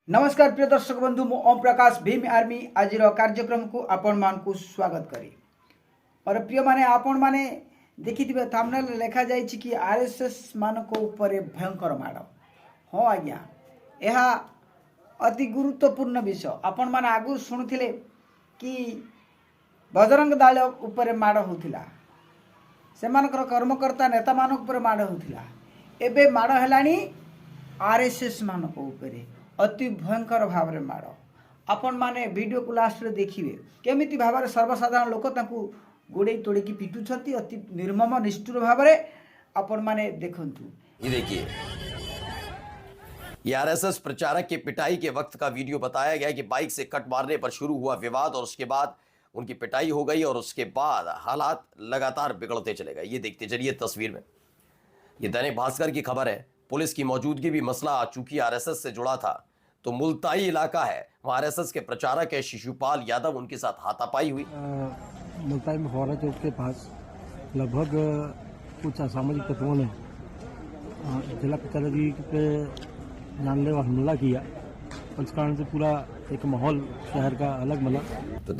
नमस्कार प्रिय दर्शक बंधु मु ओम प्रकाश भीम आर्मी आज कार्यक्रम को आपण मान को स्वागत करी और प्रिय माने आपण माने देखिथिबे थंबनेल लिखा जायछि कि आरएसएस मान को ऊपर भयंकर माड़। हाँ आज्ञा यह अति गुरुत्वपूर्ण विषय। आपण माने आगु शुणुथिले कि बजरंग दल ऊपर माड़ होथिला, सेमानकर कर्मकर्ता नेता मान ऊपर माड़ होथिला, एबे माड़ हेलानी आरएसएस मान को ऊपर अति भयंकर भाव में माड़। आपण माने वीडियो को लास्ट रे देखिए केमिति भाव में सर्वसाधारण लोक ताकू गोड़े तोड़े की पिटुछंती अति निर्मम निष्ठुर भाव में आपण माने देखंतु। ये देखिए, ये आरएसएस प्रचारक के पिटाई के वक्त का वीडियो बताया गया कि बाइक से कट मारने पर शुरू हुआ विवाद और उसके बाद उनकी पिटाई हो गई और उसके बाद हालात लगातार बिगड़ते चले गए। ये देखते चलिए तस्वीर में। ये दैनिक भास्कर की खबर है। पुलिस की मौजूदगी भी मसला आ चूंकि आरएसएस से जुड़ा था तो मुल्ताई इलाका है, वहां आरएसएस के प्रचारक है शिशुपाल यादव, उनके साथ हाथापाई हुई। मुल्ताई में फौरा चौक के पास लगभग कुछ असामाजिक तत्वों ने जिला प्रचारक जी पे जानलेवा हमला किया। इस कारण से पूरा एक माहौल शहर का अलग मला। तो